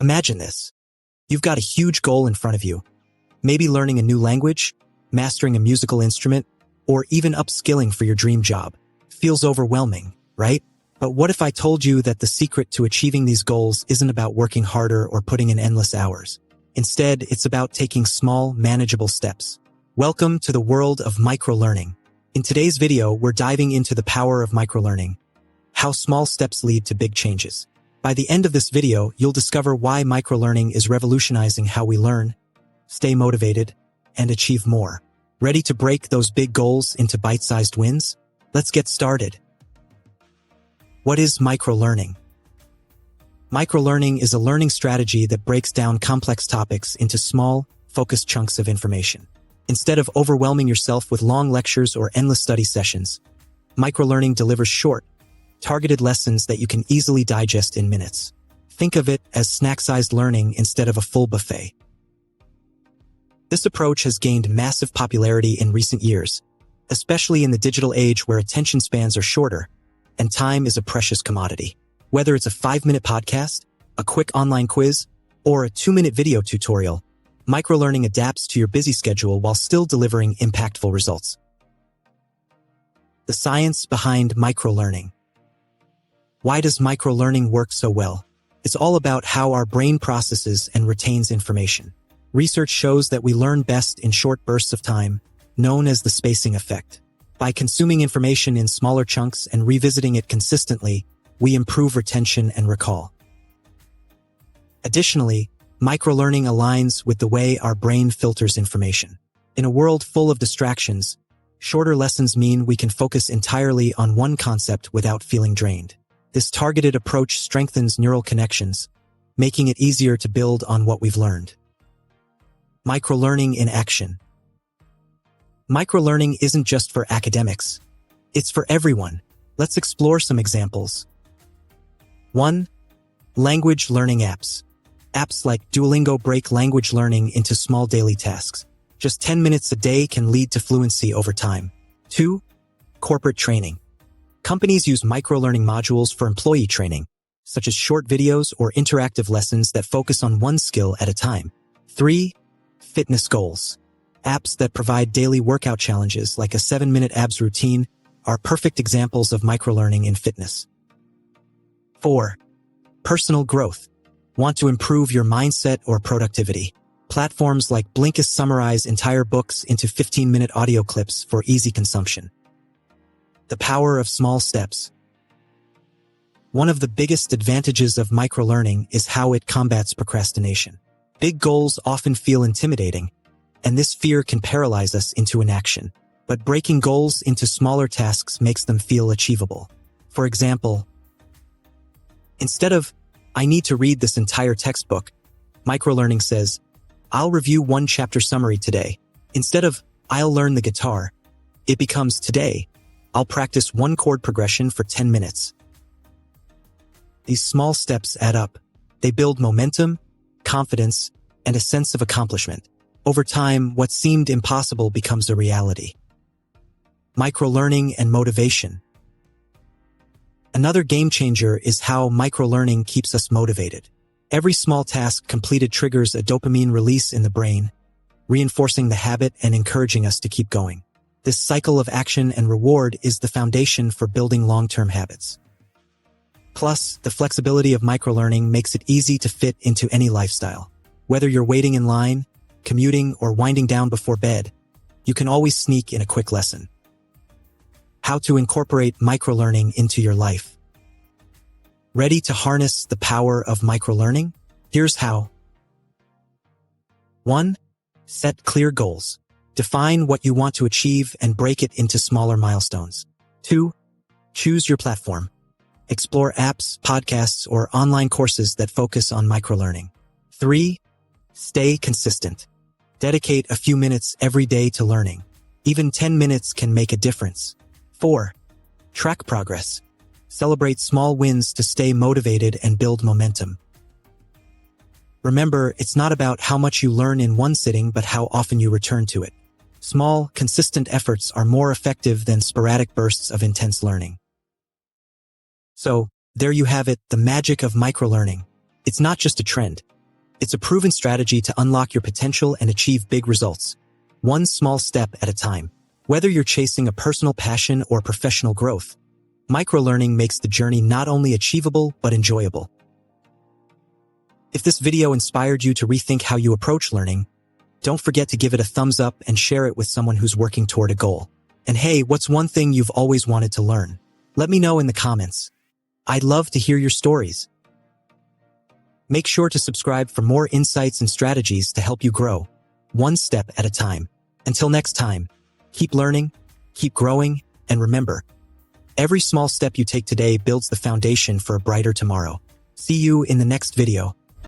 Imagine this. You've got a huge goal in front of you. Maybe learning a new language, mastering a musical instrument, or even upskilling for your dream job. Feels overwhelming, right? But what if I told you that the secret to achieving these goals isn't about working harder or putting in endless hours? Instead, it's about taking small, manageable steps. Welcome to the world of microlearning. In today's video, we're diving into the power of microlearning, how small steps lead to big changes. By the end of this video, you'll discover why microlearning is revolutionizing how we learn, stay motivated, and achieve more. Ready to break those big goals into bite-sized wins? Let's get started. What is microlearning? Microlearning is a learning strategy that breaks down complex topics into small, focused chunks of information. Instead of overwhelming yourself with long lectures or endless study sessions, microlearning delivers short, targeted lessons that you can easily digest in minutes. Think of it as snack-sized learning instead of a full buffet. This approach has gained massive popularity in recent years, especially in the digital age where attention spans are shorter and time is a precious commodity. Whether it's a 5-minute podcast, a quick online quiz, or a 2-minute video tutorial, microlearning adapts to your busy schedule while still delivering impactful results. The science behind microlearning. Why does microlearning work so well? It's all about how our brain processes and retains information. Research shows that we learn best in short bursts of time, known as the spacing effect. By consuming information in smaller chunks and revisiting it consistently, we improve retention and recall. Additionally, microlearning aligns with the way our brain filters information. In a world full of distractions, shorter lessons mean we can focus entirely on one concept without feeling drained. This targeted approach strengthens neural connections, making it easier to build on what we've learned. Microlearning in action. Microlearning isn't just for academics. It's for everyone. Let's explore some examples. 1. Language learning apps. Apps like Duolingo break language learning into small daily tasks. Just 10 minutes a day can lead to fluency over time. 2. Corporate training. Companies use microlearning modules for employee training, such as short videos or interactive lessons that focus on one skill at a time. 3. Fitness goals. Apps that provide daily workout challenges like a 7-minute abs routine are perfect examples of microlearning in fitness. 4. Personal growth. Want to improve your mindset or productivity? Platforms like Blinkist summarize entire books into 15-minute audio clips for easy consumption. The power of small steps. One of the biggest advantages of microlearning is how it combats procrastination. Big goals often feel intimidating, and this fear can paralyze us into inaction. But breaking goals into smaller tasks makes them feel achievable. For example, instead of, "I need to read this entire textbook," microlearning says, "I'll review one chapter summary today." Instead of, "I'll learn the guitar," it becomes, "Today, I'll practice one chord progression for 10 minutes. These small steps add up. They build momentum, confidence, and a sense of accomplishment. Over time, what seemed impossible becomes a reality. Microlearning and motivation. Another game changer is how microlearning keeps us motivated. Every small task completed triggers a dopamine release in the brain, reinforcing the habit and encouraging us to keep going. This cycle of action and reward is the foundation for building long-term habits. Plus, the flexibility of microlearning makes it easy to fit into any lifestyle. Whether you're waiting in line, commuting, or winding down before bed, you can always sneak in a quick lesson. How to incorporate microlearning into your life. Ready to harness the power of microlearning? Here's how. 1. Set clear goals. Define what you want to achieve and break it into smaller milestones. 2. Choose your platform. Explore apps, podcasts, or online courses that focus on microlearning. 3. Stay consistent. Dedicate a few minutes every day to learning. Even 10 minutes can make a difference. 4. Track progress. Celebrate small wins to stay motivated and build momentum. Remember, it's not about how much you learn in one sitting, but how often you return to it. Small, consistent efforts are more effective than sporadic bursts of intense learning. So, there you have it, the magic of microlearning. It's not just a trend. It's a proven strategy to unlock your potential and achieve big results. One small step at a time. Whether you're chasing a personal passion or professional growth, microlearning makes the journey not only achievable but enjoyable. If this video inspired you to rethink how you approach learning, don't forget to give it a thumbs up and share it with someone who's working toward a goal. And hey, what's one thing you've always wanted to learn? Let me know in the comments. I'd love to hear your stories. Make sure to subscribe for more insights and strategies to help you grow, one step at a time. Until next time, keep learning, keep growing, and remember, every small step you take today builds the foundation for a brighter tomorrow. See you in the next video.